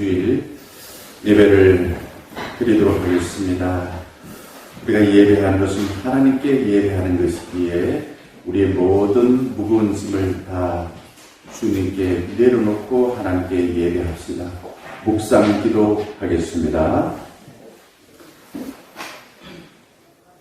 주일 예배를 드리도록 하겠습니다. 우리가 예배하는 것은 하나님께 예배하는 것이기에 우리의 모든 무거운 짐을 다 주님께 내려놓고 하나님께 예배합시다. 묵상 기도하겠습니다.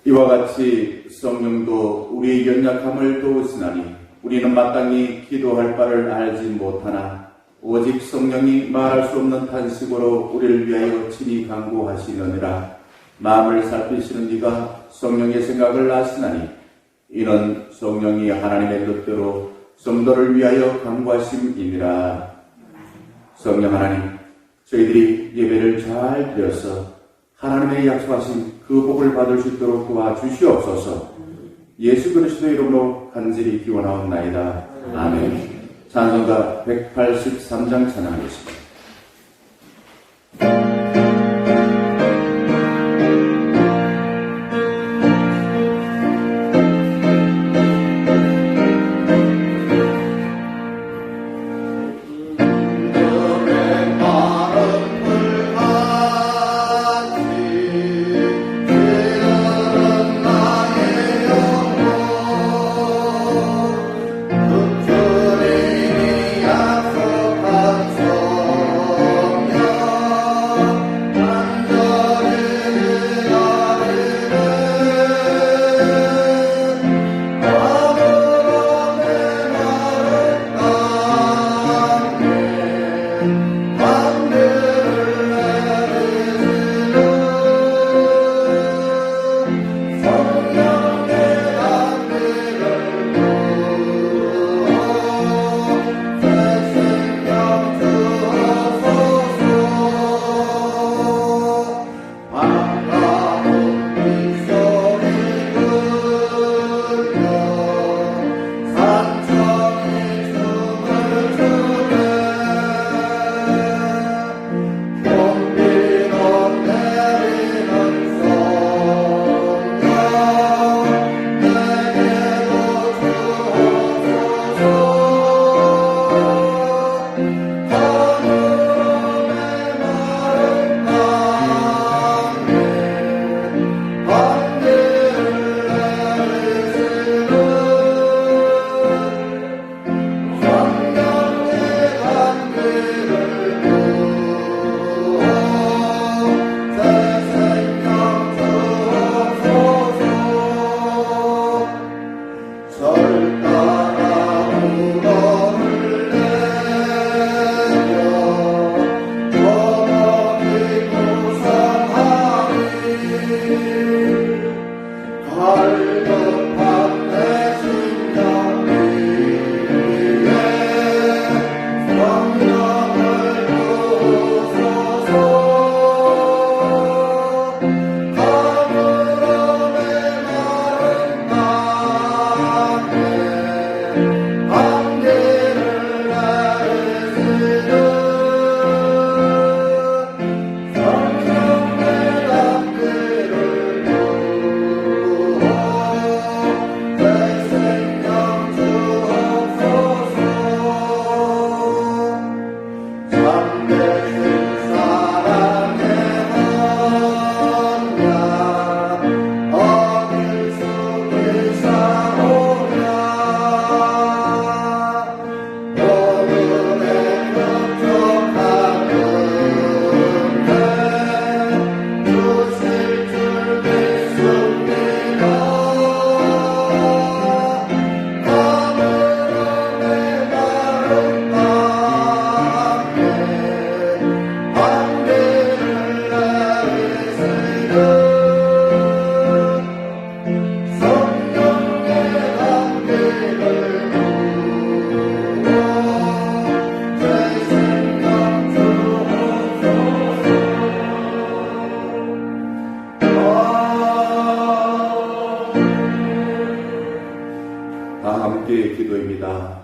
이와 같이 성령도 우리의 연약함을 도우시나니 우리는 마땅히 기도할 바를 알지 못하나 오직 성령이 말할 수 없는 탄식으로 우리를 위하여 친히 간구하시느니라. 마음을 살피시는 이가 성령의 생각을 아시나니 이는 성령이 하나님의 뜻대로 성도를 위하여 간구하심이니라. 성령 하나님, 저희들이 예배를 잘 드려서 하나님의 약속하신 그 복을 받을 수 있도록 도와주시옵소서. 예수 그리스도의 이름으로 간절히 기원하옵나이다. 아멘. 찬송가 183장 찬양하겠습니다.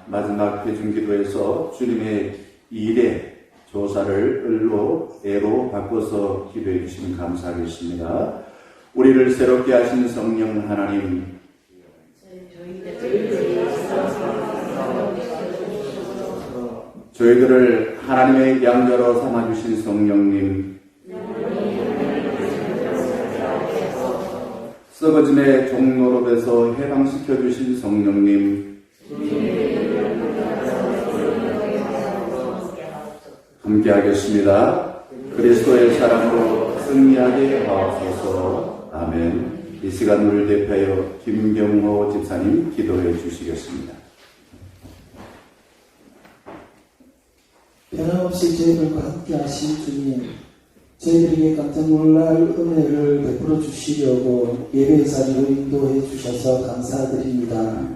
마지막 대중기도에서 주님의 일에 조사를 을로 애로 바꿔서 기도해 주시면 감사하겠습니다. 우리를 새롭게 하신 성령 하나님, 저희들을 하나님의 양자로 삼아주신 성령님, 썩어짐의 종로로에서 해방시켜주신 성령님, 함께하겠습니다. 그리스도의 사랑으로 승리하게 하옵소서. 아멘. 이 시간 우리를 대표하여 김병호 집사님 기도해 주시겠습니다. 변함없이 저희들과 함께 하신 주님, 저희들에게 깜짝 놀랄 은혜를 베풀어 주시려고 예배의 자리로 인도해 주셔서 감사드립니다.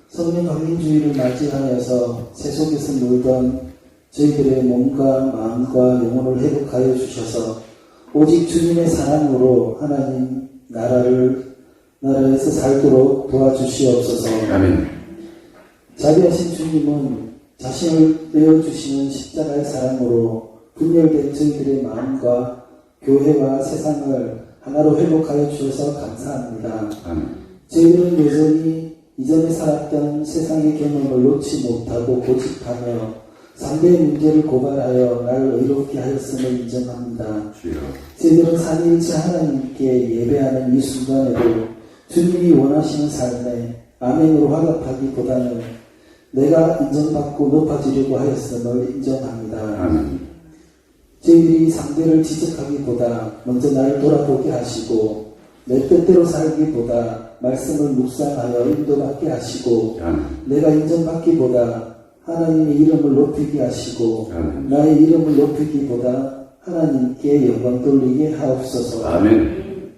성령 강림주의를 맞이하여서 세속에서 놀던 저희들의 몸과 마음과 영혼을 회복하여 주셔서 오직 주님의 사랑으로 하나님 나라에서 살도록 도와주시옵소서. 아멘. 자비하신 주님은 자신을 내어주시는 십자가의 사랑으로 분열된 저희들의 마음과 교회와 세상을 하나로 회복하여 주셔서 감사합니다. 아멘. 저희들은 여전히 이전에 살았던 세상의 경험을 놓지 못하고 고집하며 상대의 문제를 고발하여 나를 의롭게 하였음을 인정합니다. 주여. 저희들은 삼위일체 하나님께 예배하는 이 순간에도 주님이 원하시는 삶에 아멘으로 화답하기보다는 내가 인정받고 높아지려고 하였음을 인정합니다. 아멘. 저희들이 상대를 지적하기보다 먼저 나를 돌아보게 하시고 내 뜻대로 살기보다 말씀을 묵상하여 인도받게 하시고 아멘. 내가 인정받기보다 하나님의 이름을 높이게 하시고 아멘. 나의 이름을 높이기보다 하나님께 영광 돌리게 하옵소서. 아멘.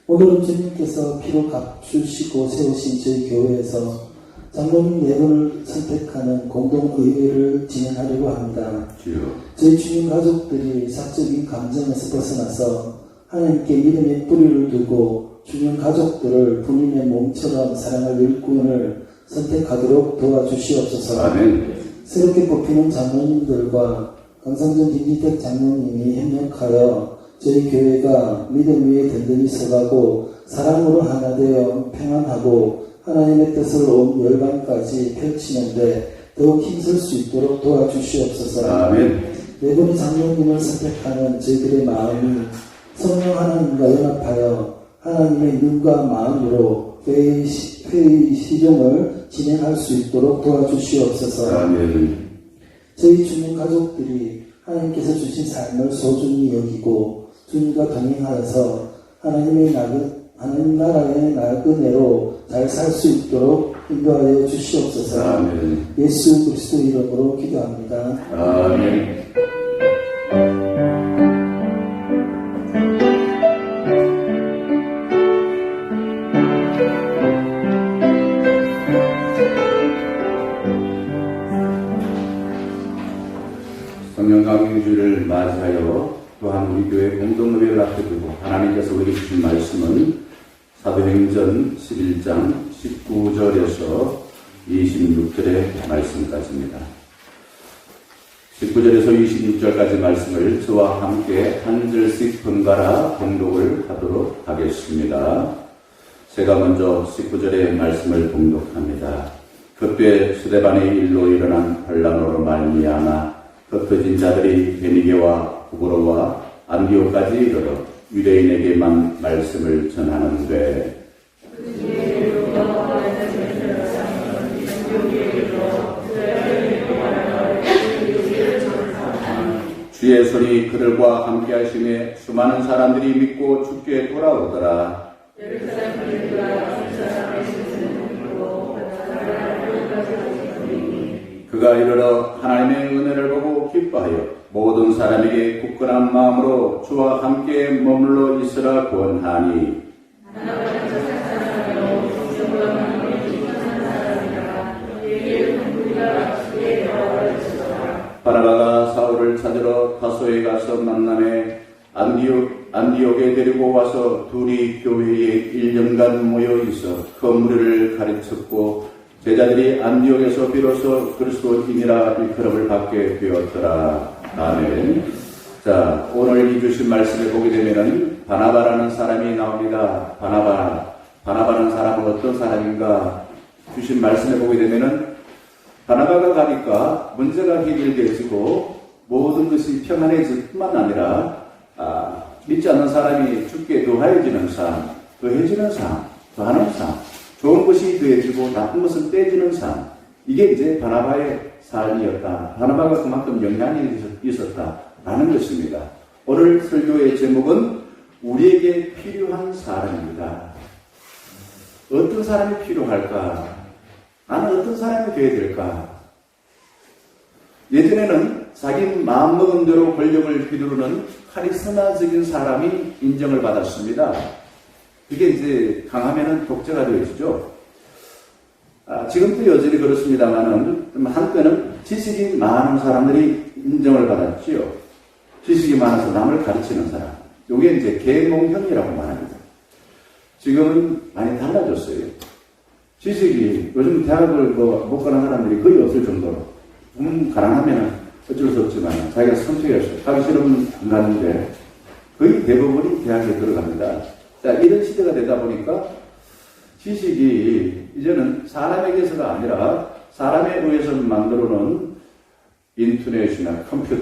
오늘은 주님께서 피로 값주시고 세우신 저희 교회에서 장로님 4분을 선택하는 공동의회를 진행하려고 합니다. 주여. 저희 주님 가족들이 사적인 감정에서 벗어나서 하나님께 믿음의 뿌리를 두고 주님 가족들을 본인의 몸처럼 사랑할 일꾼을 선택하도록 도와주시옵소서. 아멘. 새롭게 뽑히는 장로님들과 강상준 김기택 장로님이 협력하여 저희 교회가 믿음 위에 든든히 서가고 사랑으로 하나 되어 평안하고 하나님의 뜻을 온 열방까지 펼치는데 더욱 힘쓸 수 있도록 도와주시옵소서. 아멘. 4분의 장로님을 선택하는 저희들의 마음이 성령 하나님과 연합하여 하나님의 눈과 마음으로 회의 시종을 진행할 수 있도록 도와주시옵소서. 아멘. 저희 주님 가족들이 하나님께서 주신 삶을 소중히 여기고 주님과 동행하여서 하나님 나라의 은혜로 잘 살 수 있도록 인도하여 주시옵소서. 아멘. 예수 그리스도 이름으로 기도합니다. 아멘. 성령 강림주를 맞이하여 또한 우리 교회 공동의회를 앞에 두고 하나님께서 우리에게 주신 말씀은 사도행전 11장 19절에서 26절의 말씀까지입니다. 19절에서 26절까지 말씀을 저와 함께 한 절씩 번갈아 봉독을 하도록 하겠습니다. 제가 먼저 19절의 말씀을 봉독합니다. 그때 스데반의 일로 일어난 반란으로 말미암아 흩어진 자들이 베니게와 구브로와 안디오까지 이르러 유대인에게만 말씀을 전하는데 주의 손이 그들과 함께 하심에 수많은 사람들이 믿고 주께 돌아오더라. 그가 이르러 하나님의 은혜를 보고 기뻐하여 모든 사람에게 굳건한 마음으로 주와 함께 머물러 있으라 권하니 바나바가 사울을 찾으러 다소에 가서 만남에 안디옥에 데리고 와서 둘이 교회에 1년간 모여 있어 그 무리를 가르쳤고 제자들이 안디옥에서 비로소 그리스도인이라 일컬음을 받게 되었더라. 아멘. 자, 오늘 이 주신 말씀을 보게 되면은 바나바라는 사람이 나옵니다. 바나바라는 사람은 어떤 사람인가? 주신 말씀을 보게 되면은 바나바가 가니까 문제가 해결되어지고 모든 것이 평안해질 뿐만 아니라 믿지 않는 사람이 죽게 더하여지는 삶, 더해지는 삶, 더하는 삶, 좋은 것이 더해지고 나쁜 것을 떼지는 삶, 이게 이제 바나바의 삶이었다. 바나바가 그만큼 영향이 있었다라는 것입니다. 오늘 설교의 제목은 우리에게 필요한 사람입니다. 어떤 사람이 필요할까? 나는 어떤 사람이 되어야 될까? 예전에는 자기 마음먹은 대로 권력을 휘두르는 카리스마적인 사람이 인정을 받았습니다. 그게 이제 강하면은 독재가 되어지죠. 지금도 여전히 그렇습니다만은 한때는 지식이 많은 사람들이 인정을 받았지요. 지식이 많아서 남을 가르치는 사람. 이게 이제 계몽형이라고 말합니다. 지금은 많이 달라졌어요. 지식이 요즘 대학을 못 가는 사람들이 거의 없을 정도로 가능하면 어쩔 수 없지만 자기가 선택했어요. 가기 싫으면 안 가는데 거의 대부분이 대학에 들어갑니다. 자, 이런 시대가 되다 보니까 지식이 이제는 사람에게서가 아니라 사람에 의해서 만들어놓은 인터넷이나 컴퓨터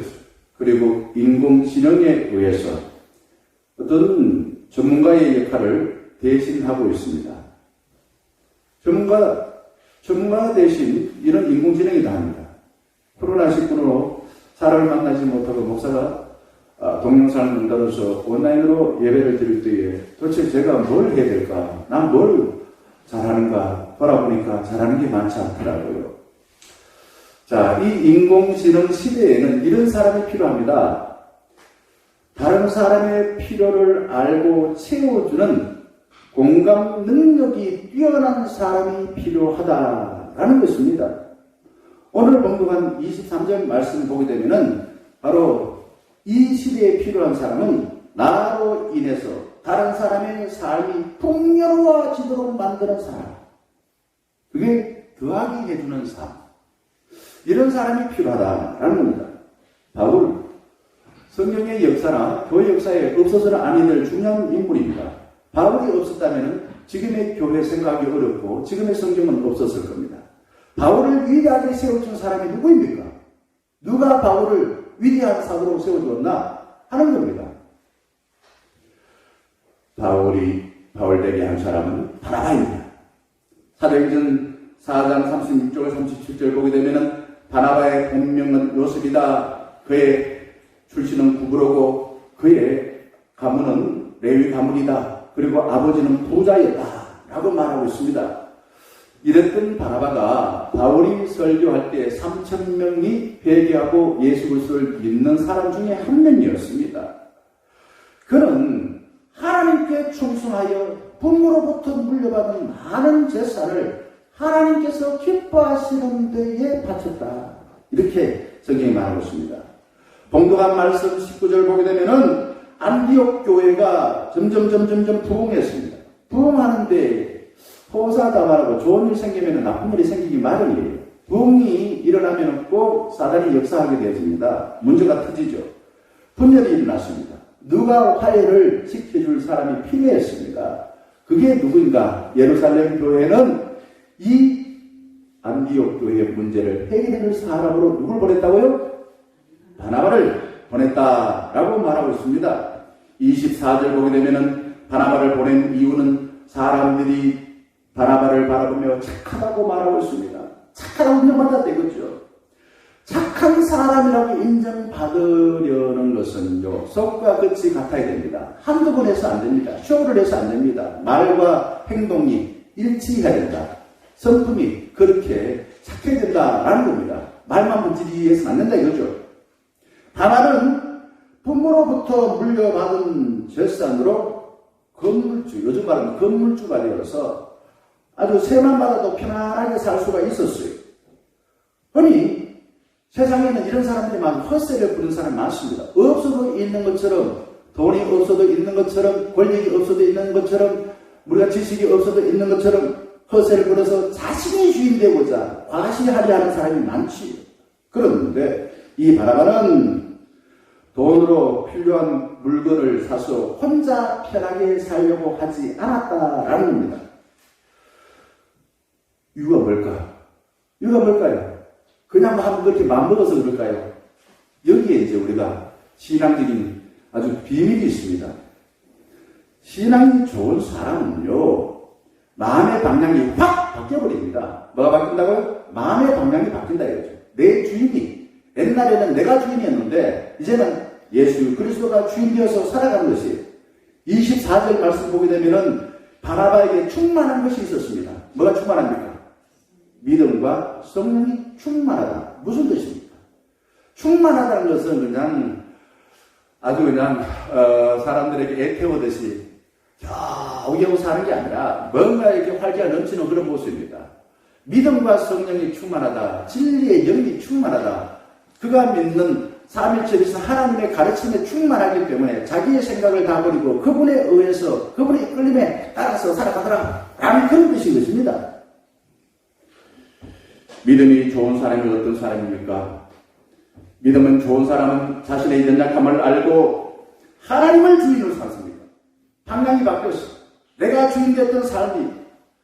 그리고 인공지능에 의해서 어떤 전문가의 역할을 대신하고 있습니다. 전문가 대신 이런 인공지능이 다 합니다. 코로나19로 사람을 만나지 못하고 목사가 동영상을 만들어서 온라인으로 예배를 드릴 때에 도대체 제가 뭘 해야 될까? 난 뭘 잘하는가? 돌아보니까 잘하는 게 많지 않더라고요. 자, 이 인공지능 시대에는 이런 사람이 필요합니다. 다른 사람의 필요를 알고 채워주는 공감 능력이 뛰어난 사람이 필요하다라는 것입니다. 오늘 본문한 23절 말씀을 보게 되면은 바로 이 시대에 필요한 사람은 나로 인해서 다른 사람의 삶이 풍요로워지도록 만드는 사람. 그게 더하게 해주는 삶. 이런 사람이 필요하다라는 겁니다. 바울, 성경의 역사나 교회 역사에 없어서는 아니 될 중요한 인물입니다. 바울이 없었다면 지금의 교회 생각이 어렵고 지금의 성경은 없었을 겁니다. 바울을 위대하게 세워준 사람이 누구입니까? 누가 바울을 위대한 사도로 세워주었나 하는 겁니다. 바울 되게 한 사람은 바나바입니다. 사도행전 4장 36절 37절 보게 되면은 바나바의 본명은 요셉이다. 그의 출신은 구브로고 그의 가문은 레위 가문이다. 그리고 아버지는 부자였다. 라고 말하고 있습니다. 이랬던 바나바가 바울이 설교할 때 3,000명이 회개하고 예수 그리스도를 믿는 사람 중에 한 명이었습니다. 그는 하나님께 충성하여 부모로부터 물려받은 많은 재산을 하나님께서 기뻐하시는 데에 바쳤다. 이렇게 성경이 말하고 있습니다. 봉독한 말씀 19절 보게 되면은 안디옥 교회가 점점 부흥했습니다. 부흥하는데 호사다마라고 좋은 일 생기면 나쁜 일이 생기기 마련이에요. 부흥이 일어나면 꼭 사단이 역사하게 되어집니다. 문제가 터지죠. 분열이 일어났습니다. 누가 화해를 지켜줄 사람이 필요했습니다. 그게 누구인가? 예루살렘 교회는 이 안디옥 교회의 문제를 해결해줄 사람으로 누굴 보냈다고요? 바나바를 보냈다라고 말하고 있습니다. 24절 보게 되면은 바나바를 보낸 이유는 사람들이 바나바를 바라보며 착하다고 말하고 있습니다. 착하다고 인정받았다 이거죠. 착한 사람이라고 인정받으려는 것은요, 속과 끝이 같아야 됩니다. 한두 번 해서 안 됩니다. 쇼를 해서 안 됩니다. 말과 행동이 일치해야 된다. 성품이 그렇게 착해야 된다라는 겁니다. 말만 문지리해서는 안 된다 이거죠. 바나바는 부모로부터 물려받은 재산으로 건물주, 요즘 말하면 건물주가 되어서 아주 세만 받아도 편안하게 살 수가 있었어요. 아니 세상에는 이런 사람들이 많고 헛세를 부는 사람이 많습니다. 없어도 있는 것처럼, 돈이 없어도 있는 것처럼, 권력이 없어도 있는 것처럼, 우리가 지식이 없어도 있는 것처럼 헛세를 부려서 자신이 주인 되고자 과시하려 하는 사람이 많지. 그런데 이 바나바는 돈으로 필요한 물건을 사서 혼자 편하게 살려고 하지 않았다라는 겁니다. 이유가 뭘까요? 그냥 막 그렇게 마음먹어서 그럴까요? 여기에 이제 우리가 신앙적인 아주 비밀이 있습니다. 신앙이 좋은 사람은요, 마음의 방향이 확 바뀌어버립니다. 뭐가 바뀐다고요? 마음의 방향이 바뀐다 이거죠. 내 주인이, 옛날에는 내가 주인이었는데, 이제는 예수 그리스도가 주인 되어서 살아가는 것이에요. 24절 말씀 보게 되면은, 바나바에게 충만한 것이 있었습니다. 뭐가 충만합니까? 믿음과 성령이 충만하다. 무슨 뜻입니까? 충만하다는 것은 그냥 아주 그냥 사람들에게 애태우듯이 겨우겨우 사는 게 아니라 뭔가 이렇게 활기가 넘치는 그런 모습입니다. 믿음과 성령이 충만하다. 진리의 영이 충만하다. 그가 믿는 삼일체에서 하나님의 가르침에 충만하기 때문에 자기의 생각을 다 버리고 그분에 의해서 그분의 이끌림에 따라서 살아가더라 라는 그런 뜻인 것입니다. 믿음이 좋은 사람이 어떤 사람입니까? 믿음은 좋은 사람은 자신의 연약함을 알고 하나님을 주인으로 삼습니다. 방향이 바뀌었어. 내가 주인 되었던 삶이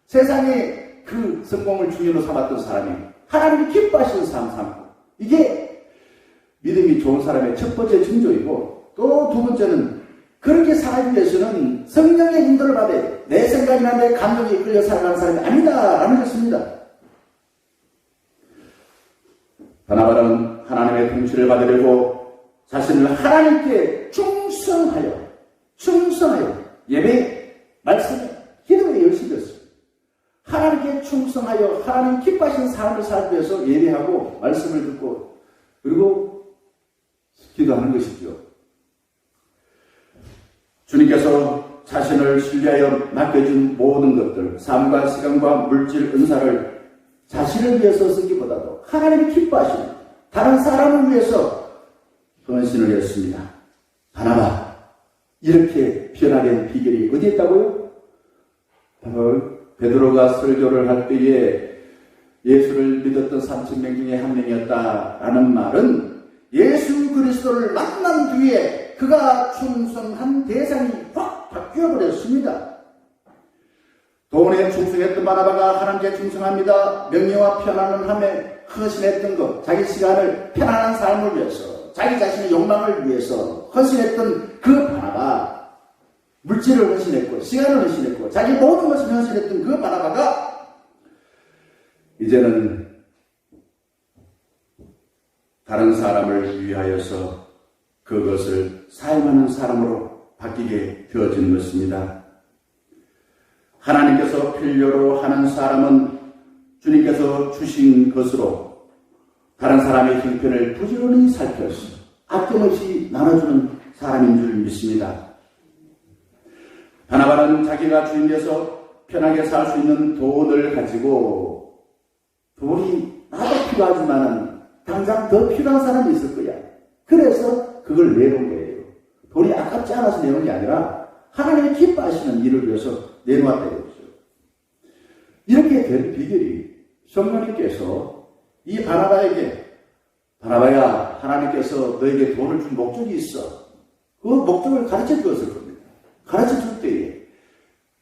세상의 그 성공을 주인으로 삼았던 사람이 하나님이 기뻐하시는 삶 삼고, 이게 믿음이 좋은 사람의 첫 번째 징조이고, 또 두 번째는 그렇게 살기 위해서는 성령의 인도를 받아야 돼. 내 생각이나 내 감정에 이끌려 살아가는 사람이 아니다 라는 것입니다. 바나바는 하나님의 통치를 받으려고 자신을 하나님께 충성하여 예배, 말씀에, 기도에 열심이었습니다. 하나님께 충성하여 하나님 기뻐하시는 삶을 살기 위해서 예배하고 말씀을 듣고 그리고 기도하는 것이죠. 주님께서 자신을 신뢰하여 맡겨준 모든 것들, 삶과 시간과 물질, 은사를 자신을 위해서 쓰기보다도 하나님이 기뻐하시는 다른 사람을 위해서 헌신을 했습니다. 바나바, 이렇게 변화된 비결이 어디에 있다고요? 바로 베드로가 설교를 할 때에 예수를 믿었던 3,000명 중에 한 명이었다라는 말은 예수 그리스도를 만난 뒤에 그가 충성한 대상이 확 바뀌어버렸습니다. 돈에 충성했던 바나바가 하나님께 충성합니다. 명예와 편안을 하며 헌신했던 것, 자기 시간을 편안한 삶을 위해서, 자기 자신의 욕망을 위해서 헌신했던 그 바나바, 물질을 헌신했고 시간을 헌신했고 자기 모든 것을 헌신했던 그 바나바가 이제는 다른 사람을 위하여서 그것을 사용하는 사람으로 바뀌게 되어진 것입니다. 하나님께서 필요로 하는 사람은 주님께서 주신 것으로 다른 사람의 형편을 부지런히 살펴서 아낌없이 나눠주는 사람인 줄 믿습니다. 바나바는 자기가 주인 돼서 편하게 살 수 있는 돈을 가지고, 돈이 나도 필요하지만은 당장 더 필요한 사람이 있을 거야. 그래서 그걸 내놓은 거예요. 돈이 아깝지 않아서 내놓은 게 아니라 하나님이 기뻐하시는 일을 위해서 내놓았다 이거죠. 이렇게 된 비결이 성령님께서 이 바나바에게, 바나바야, 하나님께서 너에게 돈을 준 목적이 있어. 그 목적을 가르쳐 주었을 겁니다. 가르쳐 줄 때에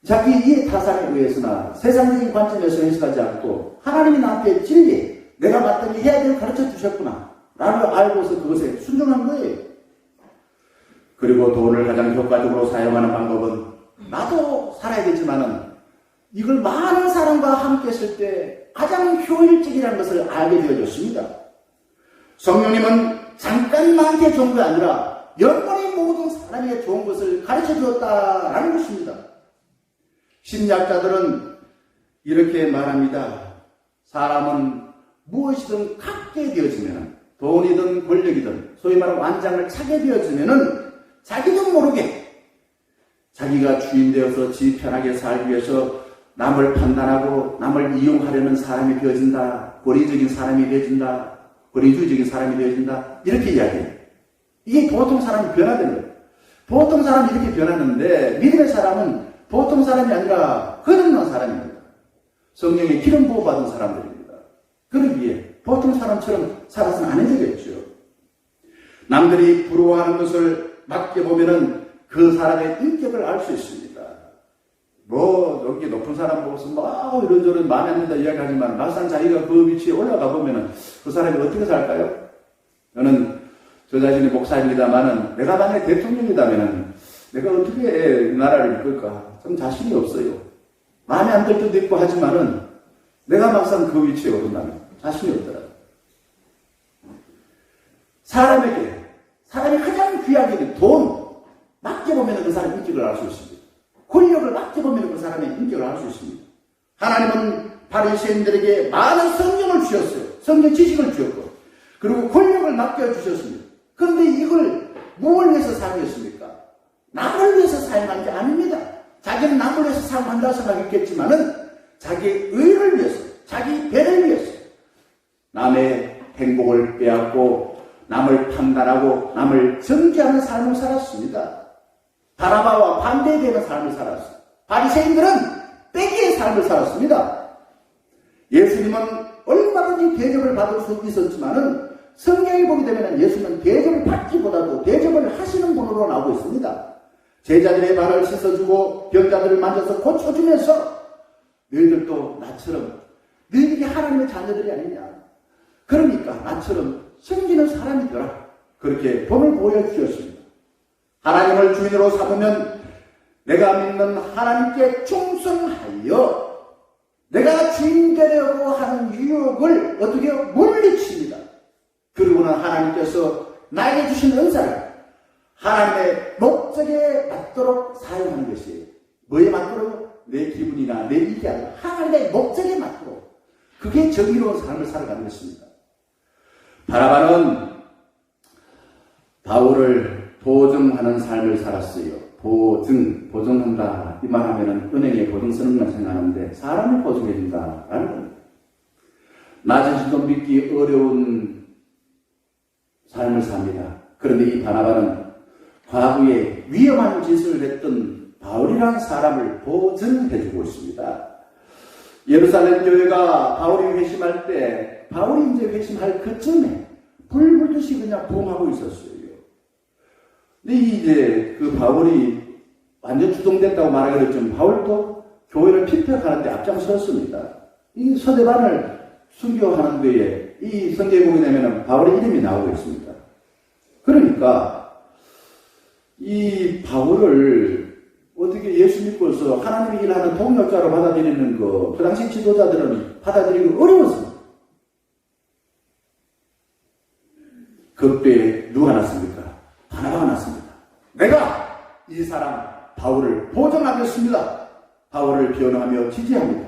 자기 이해 타산에 의해서나 세상적인 관점에서 해석하지 않고 하나님이 나한테 진리, 내가 마땅히 해야 될 가르쳐 주셨구나 라고 알고서 그것에 순종한 거예요. 그리고 돈을 가장 효과적으로 사용하는 방법은 나도 살아야겠지만은 이걸 많은 사람과 함께 했을 때 가장 효율적이라는 것을 알게 되어졌습니다. 성령님은 잠깐만게 좋은 게 아니라 영원히 모든 사람에게 좋은 것을 가르쳐 주었다라는 것입니다. 심리학자들은 이렇게 말합니다. 사람은 무엇이든 갖게 되어지면, 돈이든 권력이든 소위 말하는 완장을 차게 되어지면은 자기도 모르게 자기가 주인 되어서 지 편하게 살기 위해서 남을 판단하고 남을 이용하려는 사람이 되어진다. 권위적인 사람이 되어진다. 권위주의적인 사람이 되어진다. 이렇게 이야기해요. 이게 보통 사람이 변화되는 거예요. 보통 사람이 이렇게 변하는데 믿음의 사람은 보통 사람이 아니라 거듭난 사람입니다. 성령의 기름 부어받은 사람들입니다. 그러기에 보통 사람처럼 살아서는 안 해주겠죠. 남들이 부러워하는 것을 맡겨보면은 그 사람의 인격을 알 수 있습니다. 여기 높은 사람 보고서 이런저런 마음에 안 든다 이야기하지만 막상 자기가 그 위치에 올라가 보면은 그 사람이 어떻게 살까요? 저는 저 자신이 목사입니다만은 내가 만약에 대통령이라면은 내가 어떻게 이 나라를 이끌까? 좀 자신이 없어요. 마음에 안 들 때도 있고 하지만은 내가 막상 그 위치에 오른다면 자신이 없더라고요. 사람이 가장 귀하게 된 돈, 맡겨보면 그 사람의 인격을 알 수 있습니다. 권력을 맡겨보면 그 사람의 인격을 알 수 있습니다. 하나님은 바리새인들에게 많은 성령을 주셨어요. 성령 지식을 주었고, 그리고 권력을 맡겨주셨습니다. 그런데 이걸 무엇을 위해서 사용했습니까? 남을 위해서 사용한 게 아닙니다. 자기는 남을 위해서 사용한다 생각했겠지만은 자기의 의를 위해서, 자기 배를 위해서 남의 행복을 빼앗고 남을 판단하고 남을 정죄하는 삶을 살았습니다. 바라바와 반대되는 삶을 살았어요. 바리새인들은 빼기의 삶을 살았습니다. 예수님은 얼마든지 대접을 받을 수 있었지만은 성경에 보게 되면 예수님은 대접을 받기보다도 대접을 하시는 분으로 나오고 있습니다. 제자들의 발을 씻어주고 병자들을 만져서 고쳐주면서 너희들도 나처럼 너희들이 하나님의 자녀들이 아니냐. 그러니까 나처럼 섬기는 사람이 되라. 그렇게 본을 보여주셨습니다. 하나님을 주인으로 삼으면 내가 믿는 하나님께 충성하여 내가 주인 되려고 하는 유혹을 어떻게 물리칩니다. 그리고는 하나님께서 나에게 주신 은사를 하나님의 목적에 맞도록 사용하는 것이에요. 뭐에 맞도록? 내 기분이나 내 일이 아니라 하나님의 목적에 맞도록. 그게 정의로운 삶을 살아가는 것입니다. 바라바는 바울을 보증하는 삶을 살았어요. 보증한다. 이 말하면은 은행에 보증 쓰는 건 생각하는데 사람을 보증해준다라는 겁니다. 나 자신도 믿기 어려운 삶을 삽니다. 그런데 이 바나바는 과거에 위험한 짓을 했던 바울이라는 사람을 보증해주고 있습니다. 예루살렘 교회가 바울이 회심할 때 바울이 이제 회심할 그쯤에 불불듯이 그냥 부흥하고 있었어요. 근데 이제 그 바울이 완전 주동됐다고 말하기로 했지만 바울도 교회를 피폐하는데 앞장섰습니다. 이 서대반을 순교하는 데에 이 성경에 보게 되면 바울의 이름이 나오고 있습니다. 그러니까 이 바울을 어떻게 예수 믿고서 하나님의 일하는 동역자로 받아들이는 그 당시 지도자들은 받아들이기 어려웠습니다. 그때 누가 났습니까? 바나바가 났습니다. 내가 이 사람 바울을 보증하겠습니다. 바울을 변호하며 지지합니다.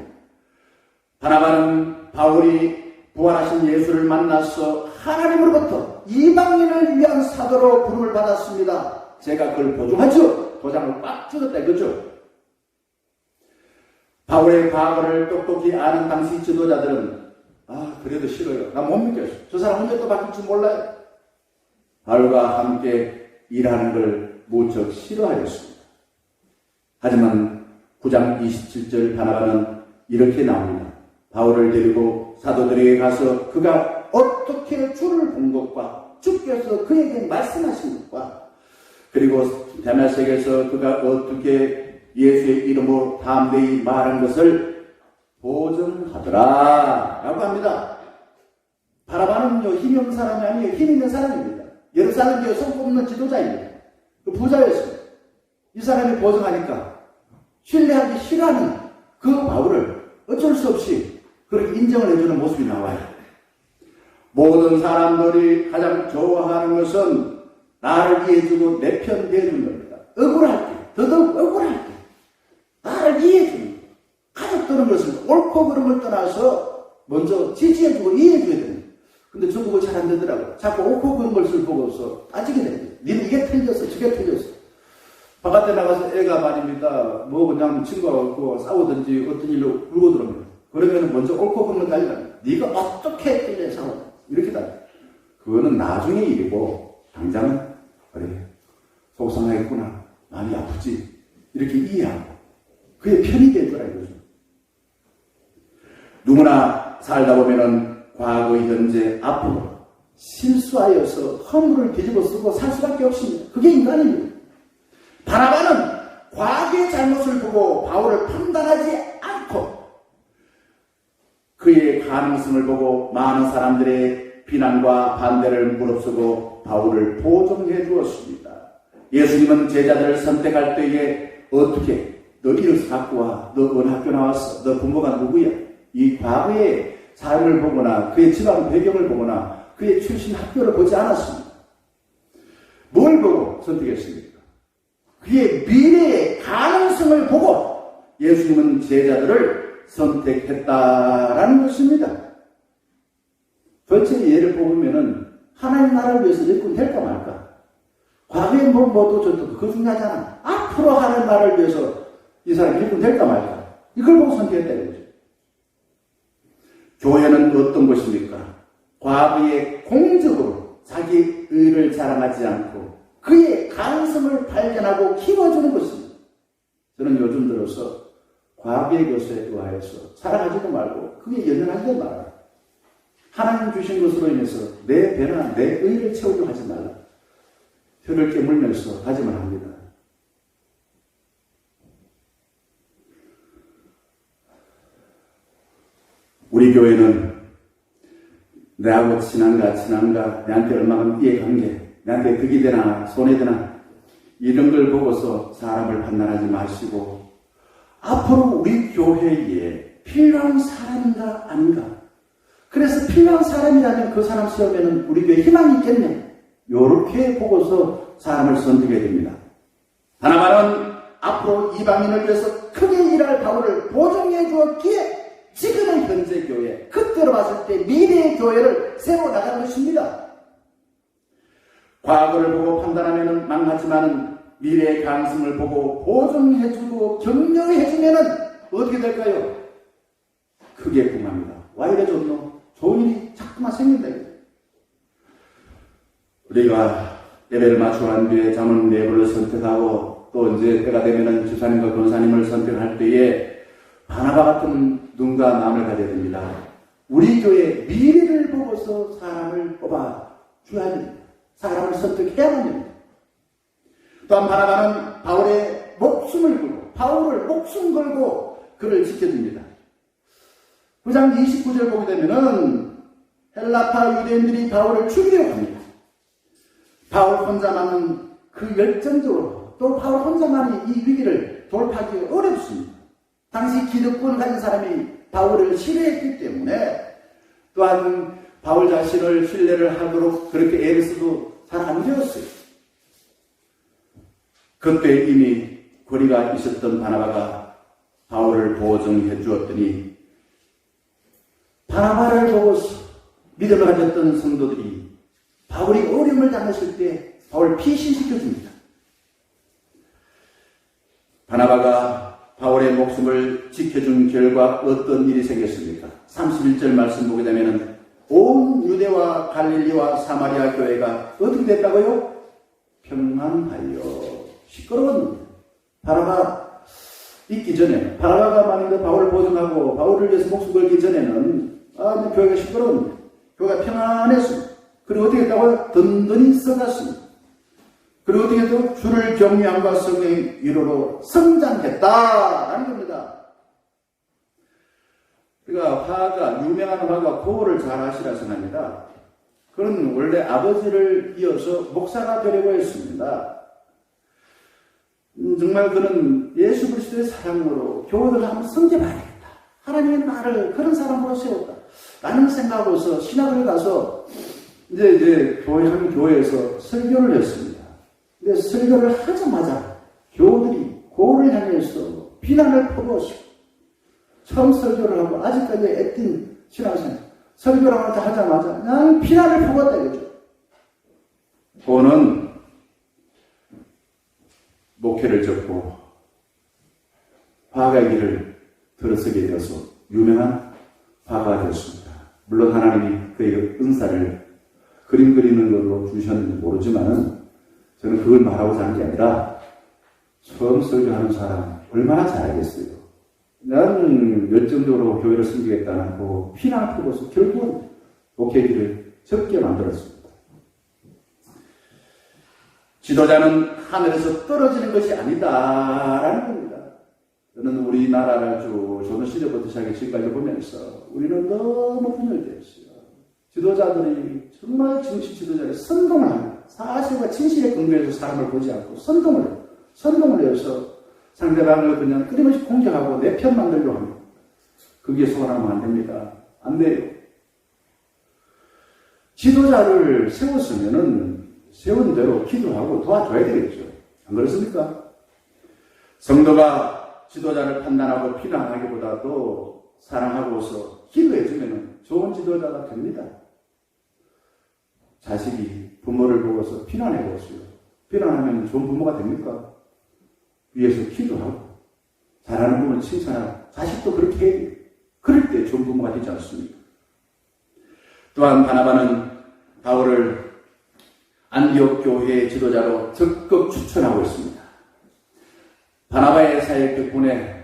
바나바는 바울이 부활하신 예수를 만나서 하나님으로부터 이방인을 위한 사도로 부름을 받았습니다. 제가 그걸 보증하죠. 도장을 꽉 찍었다 이거죠. 바울의 과거를 똑똑히 아는 당시 지도자들은 그래도 싫어요. 나 못 믿겠어. 저 사람 언제 또 바뀔 줄 몰라요. 바울과 함께 일하는 걸 무척 싫어하였습니다. 하지만 9장 27절 바나바는 이렇게 나옵니다. 바울을 데리고 사도들에게 가서 그가 어떻게 주를 본 것과 주께서 그에게 말씀하신 것과 그리고 다메섹에서 그가 어떻게 예수의 이름으로 담대히 말한 것을 보증하더라 라고 합니다. 바나바는요 힘이 없는 사람이 아니에요. 힘 있는 사람입니다. 예루살렘 교회 손꼽는 지도자입니다. 그 부자였습니다. 이 사람이 보증하니까 신뢰하기 싫어하는 그 바울을 어쩔 수 없이 그렇게 인정을 해주는 모습이 나와요. 모든 사람들이 가장 좋아하는 것은 나를 이해해주고 내 편 대해주는 겁니다. 억울할 때, 더더욱 억울할 때 나를 이해해주는 거예요. 가족들은 것은 옳고 그른 걸 떠나서 먼저 지지해주고 이해해줘야 됩니다. 근데 저보고 잘 안 되더라고요. 자꾸 옳고 그른 것을 보고서 따지게 됩니다. 니는 이게 틀렸어, 저게 틀렸어. 바깥에 나가서 애가 말입니다. 뭐 그냥 친구하고 싸우든지 어떤 일로 울고 들어옵니다. 그러면 먼저 옳고 그른 걸 따지랍니다. 네가 어떻게 했길래 싸웠다. 이렇게 따져. 그거는 나중에 일이고 당장은 그래 속상하겠구나. 마음이 아프지. 이렇게 이해하고 그의 편이 되더라 이거죠. 누구나 살다 보면은 과거, 현재, 앞으로 실수하여서 허물을 뒤집어 쓰고 살 수밖에 없습니다. 그게 인간입니다. 바나바는 과거의 잘못을 보고 바울을 판단하지 않고 그의 가능성을 보고 많은 사람들의 비난과 반대를 무릅쓰고 바울을 보존해 주었습니다. 예수님은 제자들을 선택할 때에 어떻게 너 이름 갖고 와, 너 어느 학교 나왔어, 너 부모가 누구야, 이 과거의 삶을 보거나 그의 집안 배경을 보거나 그의 출신 학교를 보지 않았습니다. 뭘 보고 선택했습니까? 그의 미래의 가능성을 보고 예수님은 제자들을 선택했다라는 것입니다. 전체 예를 뽑으면은 하나님 나라를 위해서 일꾼 될까 말까? 과거에 뭐도 저도 그거 중요하잖아. 앞으로 하나님 나라를 위해서 이 사람이 일꾼 될까 말까? 이걸 보고 선택했다는 거죠. 교회는 어떤 것입니까? 과거에 공적으로 자기 의를 자랑하지 않고 그의 가능성을 발견하고 키워주는 것입니다. 저는 요즘 들어서 과거의 것에 의하여서 자랑하지도 말고 그게 연연하지도 말아요. 하나님 주신 것으로 인해서 내 배나 내 의를 채우려고 하지 말라. 혀를 깨물면서 하지만 합니다. 우리 교회는 내하고 친한가 내한테 얼마나 이해관계, 내한테 득이 되나 손해 되나 이런 걸 보고서 사람을 판단하지 마시고 앞으로 우리 교회에 필요한 사람인가 아닌가, 그래서 필요한 사람이라면 그 사람 시험에는 우리 교회에 희망이 있겠네, 요렇게 보고서 사람을 선택해야 됩니다. 바나바는 앞으로 이방인을 위해서 크게 일할 바울을 보정해 주었기에 지금의 현재 교회, 그때로 봤을 때 미래의 교회를 세워 나간 것입니다. 과거를 보고 판단하면 망하지만 미래의 가능성을 보고 보정해주고 격려해주면 어떻게 될까요? 크게 궁합니다. 와 이래 좋노? 좋은 일이 자꾸만 생긴다. 우리가 예배를 마치고 한 뒤에 잠언 네부를 선택하고 또 이제 때가 되면은 주사님과 권사님을 선택할 때에 바나바 같은 눈과 마음을 가져야 됩니다. 우리 교회 미래를 보고서 사람을 뽑아 줘야 됩니다. 사람을 선택해야만 됩니다. 또한 바나바는 바울의 목숨을 걸고 바울을 목숨 걸고 그를 지켜줍니다. 9장 29절 보게 되면은 헬라파 유대인들이 바울을 죽이려고 합니다. 바울 혼자만은 그 열정적으로 또 바울 혼자만이 이 위기를 돌파하기 어렵습니다. 당시 기득권을 가진 사람이 바울을 신뢰했기 때문에 또한 바울 자신을 신뢰를 하도록 그렇게 애를 써도 잘 안 되었어요. 그때 이미 거리가 있었던 바나바가 바울을 보정해 주었더니 바나바를 보고서 믿음을 가졌던 성도들이 바울이 어려움을 당했을 때 바울을 피신시켜줍니다. 바나바가 바울의 목숨을 지켜준 결과 어떤 일이 생겼습니까? 31절 말씀 보게 되면 온 유대와 갈릴리와 사마리아 교회가 어떻게 됐다고요? 평안하여 시끄러운 바나바 있기 전에 바나바가 만약에 바울을 보증하고 바울을 위해서 목숨 걸기 전에는 교회가 시끄러운 교회가 평안했습니다. 그리고 어떻게 했다고요? 든든히 써갔습니다. 그리고 어떻게 또 주를 경외함과 성령의 위로로 성장했다라는 겁니다. 그러니까 화가, 유명한 화가 고어를 잘 하시라 생각합니다. 그는 원래 아버지를 이어서 목사가 되려고 했습니다. 정말 그는 예수 그리스도의 사랑으로 교회를 한번 섬겨봐야겠다. 하나님의 나를 그런 사람으로 세웠다. 라는 생각으로서 신학을 가서 이제 한 교회에서 설교를 했습니다. 근데 설교를 하자마자 교우들이 고를 향해서 비난을 퍼부었어요. 처음 설교를 하고 아직까지 애띤 신앙생 설교를 하자마자 그냥 비난을 퍼부었다 이거죠. 고는 목회를 접고 화가의 길을 들어서게 되어서 유명한 화가가 되었습니다. 물론 하나님이 그의 은사를 그림 그리는 걸로 주셨는지 모르지만은 저는 그걸 말하고자 하는 게 아니라 처음 설교하는 사람 얼마나 잘하겠어요. 나는 열정적으로 교회를 섬기겠다는 그 피난을 풀고서 결국은 목회길을 적게 만들었습니다. 지도자는 하늘에서 떨어지는 것이 아니다라는 겁니다. 저는 우리나라를 쭉 조선시대부터 시작해 지금까지 보면서 우리는 너무 분열되었어요. 지도자들이 정말 정치 지도자들이 선동을 합니다. 사실과 진실에 근거해서 사람을 보지 않고 선동을 해서 상대방을 그냥 끊임없이 공격하고 내 편 만들려고 합니다. 그게 소원하면 안 됩니다. 안 돼요. 지도자를 세웠으면은 세운 대로 기도하고 도와줘야 되겠죠. 안 그렇습니까? 성도가 지도자를 판단하고 비난하기보다도 사랑하고서 기도해주면 좋은 지도자가 됩니다. 자식이 부모를 보고서 비난해보세요. 비난하면 좋은 부모가 됩니까? 위에서 기도하고 잘하는 부모를 칭찬하고 자식도 그렇게 해요. 그럴 때 좋은 부모가 되지 않습니까? 또한 바나바는 바울을 안디옥 교회의 지도자로 적극 추천하고 있습니다. 바나바의 사역 덕분에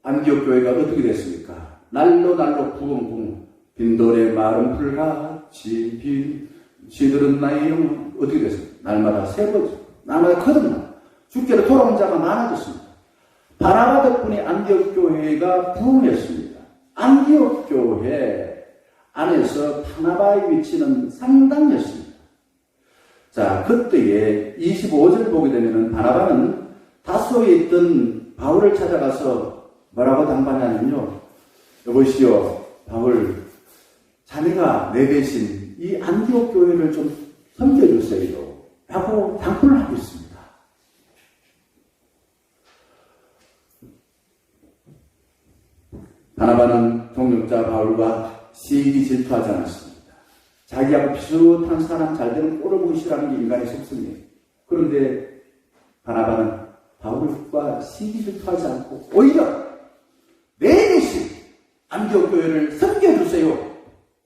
안디옥 교회가 어떻게 됐습니까? 날로 부흥 빈돌의 마른 풀같이 빈 시들은 나의 영혼 어떻게 됐습니까? 날마다 새거죠. 날마다 거듭나 주께로 돌아온 자가 많아졌습니다. 바나바 덕분에 안디옥 교회가 부흥했습니다. 안디옥 교회 안에서 바나바의 위치는 상당했습니다. 자, 그때에 25절 보게 되면은 바나바는 다소에 있던 바울을 찾아가서 뭐라고 당부하냐면요. 여보시오, 바울, 자네가 내 대신 이 안디옥 교회를 좀 섬겨주세요. 라고 당부를 하고 있습니다. 바나바는 동역자 바울과 시기 질투하지 않았습니다. 자기하고 비슷한 사람 잘되는 꼴을 보기 싫어하는 게 인간의 속성이에요. 그런데 바나바는 바울과 시기 질투하지 않고 오히려 내 대신 안디옥 교회를 섬겨주세요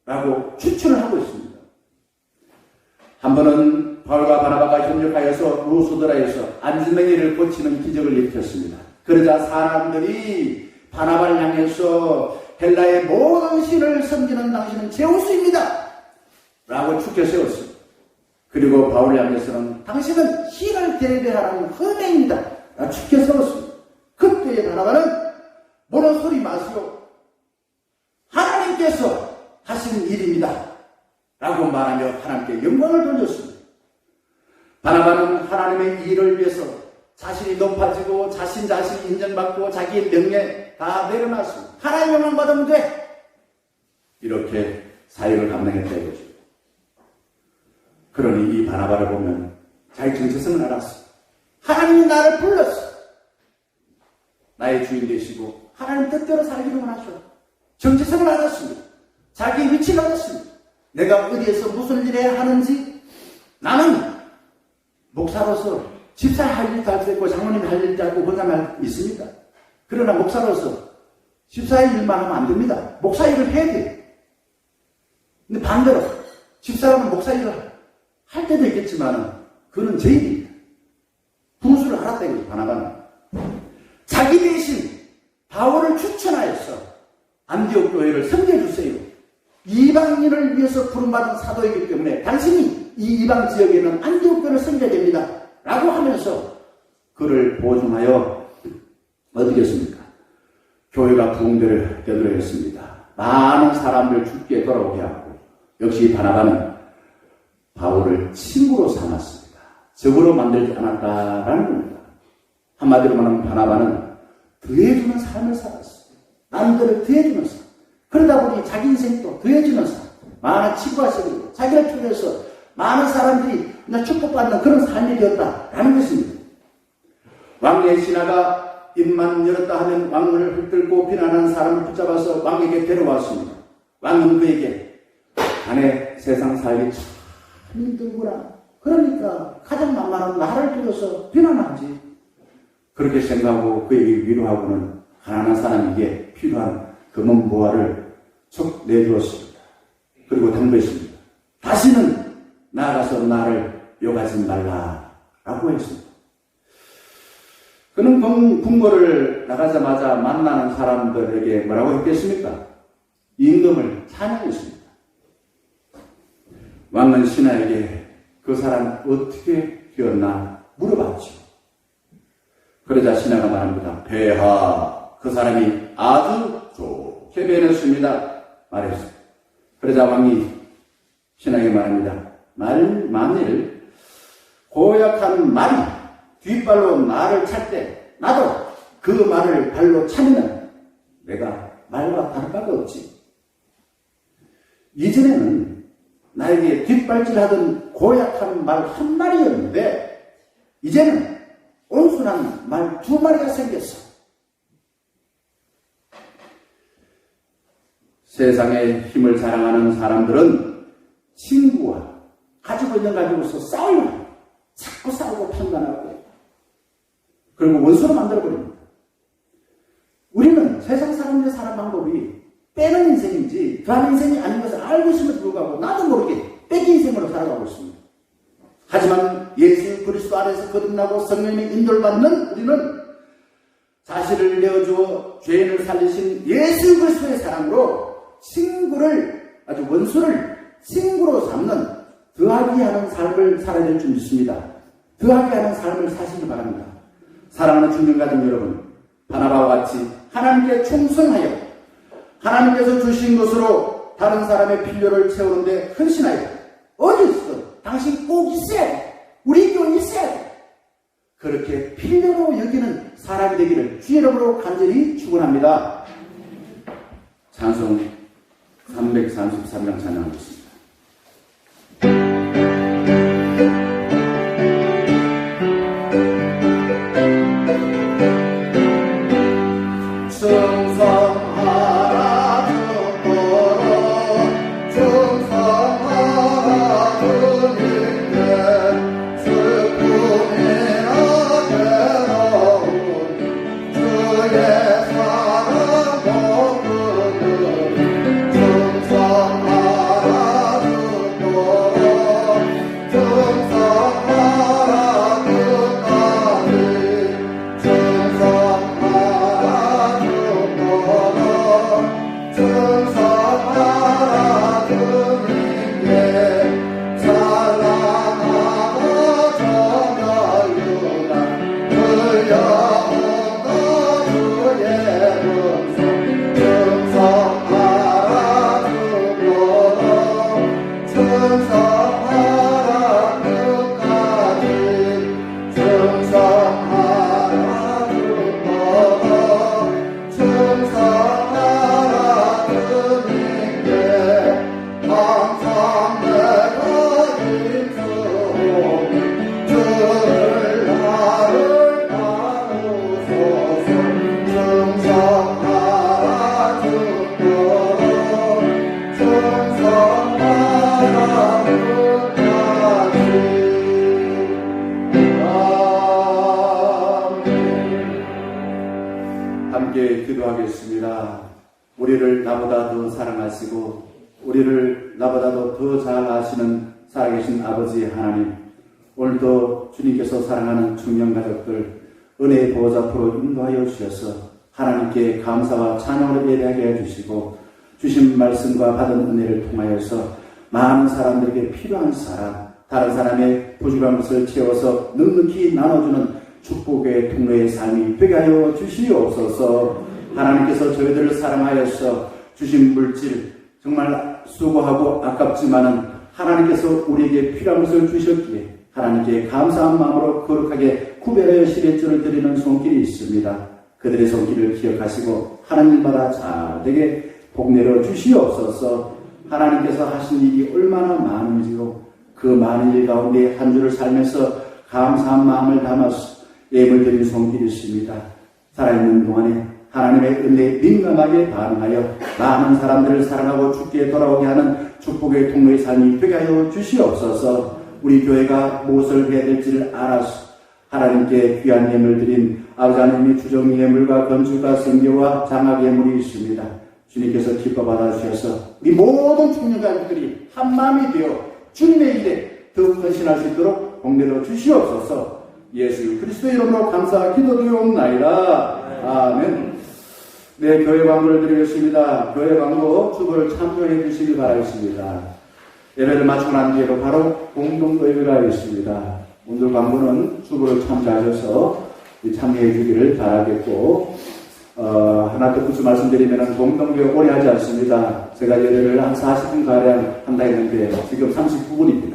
라고 추천을 하고 있습니다. 한 번은 바울과 바나바가 협력하여서 루스드라에서 안지맹이를 고치는 기적을 일으켰습니다. 그러자 사람들이 바나바를 향해서 헬라의 모든 신을 섬기는 당신은 제우스입니다 라고 축켜 세웠습니다. 그리고 바울을 향해서는 당신은 신을 대배하라는 허명입니다 라고 축켜 세웠습니다. 그때의 바나바는 뭐라 소리 마시오, 하나님께서 하신 일입니다 라고 말하며 하나님께 영광을 돌렸습니다. 바나바는 하나님의 일을 위해서 자신이 높아지고 자신이 인정받고 자기의 명예 다 내려놨습니다. 하나님 영광 받으면 돼. 이렇게 사역을 감당했다 이거죠. 그러니 이 바나바를 보면 자기 정체성을 알았어. 하나님이 나를 불렀어. 나의 주인 되시고 하나님 뜻대로 살기를 원하셔. 정체성을 알았습니다. 자기의 위치를 알았습니다. 내가 어디에서 무슨 일을 해야 하는지, 나는 목사로서 집사 할 일도 할 수 있고 장로님 할 일도 하고 혼자만 있습니다. 그러나 목사로서 집사의 일만 하면 안 됩니다. 목사 일을 해야 돼요. 근데 반대로 집사라면 목사 일을 할 때도 있겠지만 그는 제 일입니다. 분수를 알았다 이거죠. 바나바는 자기 대신 바울을 추천하여서 안디옥 교회를 섬겨주세요. 이방인을 위해서 부름받은 사도이기 때문에 당신이 이 이방 지역에 있는 안디옥 교회를 섬겨야 됩니다 라고 하면서 그를 보증하여 어떻게 했습니까? 교회가 부흥되도록 했습니다. 많은 사람들 주께 돌아오게 하고, 역시 바나바는 바울을 친구로 삼았습니다. 적으로 만들지 않았다라는 겁니다. 한마디로 말하면 바나바는 더해주는 삶을 살았어요. 남들을 더해주는 삶. 그러다 보니 자기 인생도 더해주는 삶. 많은 친구가 생기고 자기를 통해서 많은 사람들이 그냥 축복받는 그런 삶이 되었다라는 것입니다. 왕의 신하가 입만 열었다 하면 왕을 붙들고 비난하는 사람을 붙잡아서 왕에게 데려왔습니다. 왕은 그에게 자네 세상 살기 참 힘들구나. 그러니까 가장 만만한 나를 들여서 비난하지. 그렇게 생각하고 그에게 위로하고는 가난한 사람에게 필요한 금은 보화를 쭉 내주었습니다. 그리고 당부했습니다. 다시는 나가서 나를 욕하지 말라라고 했습니다. 그는 궁궐을 나가자마자 만나는 사람들에게 뭐라고 했겠습니까? 임금을 찬양했습니다. 왕은 신하에게 그 사람 어떻게 되었나 물어봤죠. 그러자 신하가 말합니다. 폐하, 그 사람이 아주 좋게 변했습니다. 말했어요. 그러자 왕이 신하에게 말합니다. 만일 고약한 말이 뒷발로 나를 찰 때 나도 그 말을 발로 차면 내가 말과 다를 바가 없지. 이전에는 나에게 뒷발질하던 고약한 말 한 마리였는데 이제는 온순한 말 2마리가 생겼어. 세상에 힘을 자랑하는 사람들은 친구와 가지고 있는 가지고서 싸우고 자꾸 싸우고 판단하고 그리고 원수로 만들어버립니다. 우리는 세상 사람들의 살아 방법이 빼는 인생인지 더하는 인생이 아닌 것을 알고 있음에도 불구하고 나도 모르게 뺏기 인생으로 살아가고 있습니다. 하지만 예수 그리스도 안에서 거듭나고 성령의 인도를 받는 우리는 자신을 내어주어 죄인을 살리신 예수 그리스도의 사랑으로 친구를 아주 원수를 친구로 삼는 더하게 하는 삶을 살아야 될 줄 믿습니다. 더하게 하는 삶을 사시기 바랍니다. 사랑하는 중년가족 여러분, 바나바와 같이 하나님께 충성하여 하나님께서 주신 것으로 다른 사람의 필요를 채우는데 헌신하여 어디 있어? 당신 꼭 있어야 돼. 우리 교회 있어야 돼. 그렇게 필요로 여기는 사람이 되기를 주의 이름으로 간절히 축원합니다. 찬송 333장 찬양하겠습니다. 함께 기도하겠습니다. 우리를 나보다 더 사랑하시고 우리를 나보다도 더 잘 아시는 살아계신 아버지 하나님, 오늘도 주님께서 사랑하는 중년가족들 은혜의 보호자 앞으로 인도하여 주셔서 하나님께 감사와 찬양으로 예배하게 해주시고 주신 말씀과 받은 은혜를 통하여서 많은 사람들에게 필요한 사람, 다른 사람의 부족한 것을 채워서 넉넉히 나눠주는 축복의 통로의 삶이 되게 하여 주시옵소서. 하나님께서 저희들을 사랑하여서 주신 물질 정말 수고하고 아깝지만은 하나님께서 우리에게 필요한 것을 주셨기에 하나님께 감사한 마음으로 거룩하게 구별하여 시대줄을 드리는 손길이 있습니다. 그들의 손길을 기억하시고 하나님마다 잘 되게 복내려 주시옵소서. 하나님께서 하신 일이 얼마나 많은지요. 그 많은 일 가운데 한 주를 살면서 감사한 마음을 담아서 예물 드린 손길이 있습니다. 살아있는 동안에 하나님의 은혜에 민감하게 반응하여 많은 사람들을 사랑하고 주께 돌아오게 하는 축복의 통로의 삶이 되게 하여 주시옵소서. 우리 교회가 무엇을 해야 될지를 알아서 하나님께 귀한 예물 드린 아버지 하나님의 주정 예물과 건축과 성교와 장학 예물이 있습니다. 주님께서 기뻐 받아주셔서 우리 모든 청년가족들이 한마음이 되어 주님의 일에 더 헌신할 수 있도록 복내려 주시옵소서. 예수 그리스도의 이름으로 감사 기도드리옵나이다. 아멘. 네, 교회 광고를 드리겠습니다. 교회 광고 주보를 참조해 주시기 바라겠습니다. 예배를 마치고 난 뒤에도 바로 공동예배가 있습니다. 오늘 광고는 주부로 참여하셔서 참여해 주기를 바라겠고, 하나 더 굳이 말씀드리면 공동교회 오래 하지 않습니다. 제가 예배를 한 40분가량 한다 했는데 지금 39분입니다.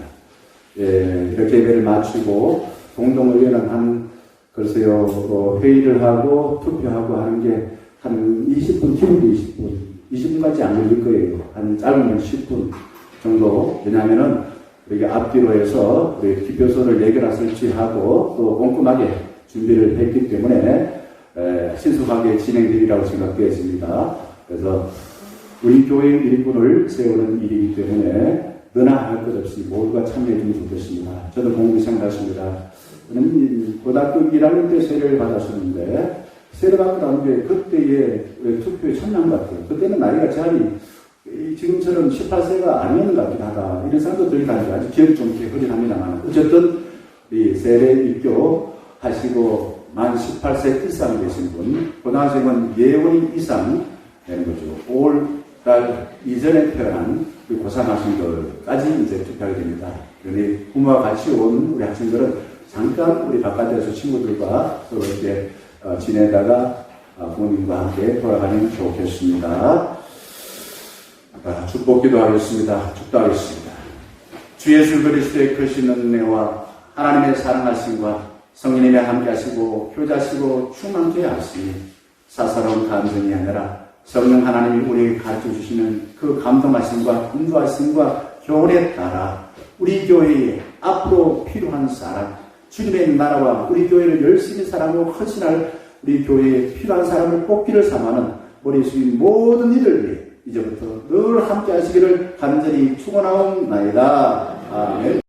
예, 이렇게 예배를 마치고 공동의회는 한 글쎄요, 회의를 하고 투표하고 하는 게 한 20분, 기본도 20분까지 안 걸릴 거예요. 한 짧으면 10분 정도. 왜냐하면은 우리가 앞뒤로 해서 우리 기표소를 4개나 설치하고 또 꼼꼼하게 준비를 했기 때문에 신속하게 진행되리라고 생각되었습니다. 그래서 우리 교회 일꾼을 세우는 일이기 때문에 너나 할 것 없이 모두가 참여해 주면 좋겠습니다. 저도 공부 생각했습니다. 저는 고등학교 1학년 때 세례를 받았었는데 세례 받고 난 뒤에 그때의 투표에 참여한 것 같아요. 그때는 나이가 제한이 지금처럼 18세가 아니었는 것 같기도 하다. 이런 사람도 들이 다니고 아직 기억이 좀 흐릿합니다만 어쨌든 이 세례 입교 하시고 만 18세 이상 되신 분, 고등학생은 예원인 이상 되는 거죠. 5월달 이전에 태어난 고3 학생들까지 이제 투표하게 됩니다. 그러니 부모와 같이 온 우리 학생들은 잠깐 우리 바깥에서 친구들과 서로 이렇게 지내다가 부모님과 함께 돌아가면 좋겠습니다. 축복 기도하겠습니다. 축도하겠습니다. 주 예수 그리스도의 크신 은혜와 하나님의 사랑하심과 성령님의 함께 하시고 교제하시고 충만케 하시니 사사로운 감정이 아니라 성령 하나님이 우리에게 가르쳐 주시는 그 감동하심과 인도하심과 교훈에 따라 우리 교회에 앞으로 필요한 사람, 주님의 나라와 우리 교회를 열심히 사랑하고 헌신할 우리 교회에 필요한 사람을 뽑기를 삼하는 우리 주인 모든 이들 위해 이제부터 늘 함께 하시기를 간절히 축원하옵나이다. 아멘.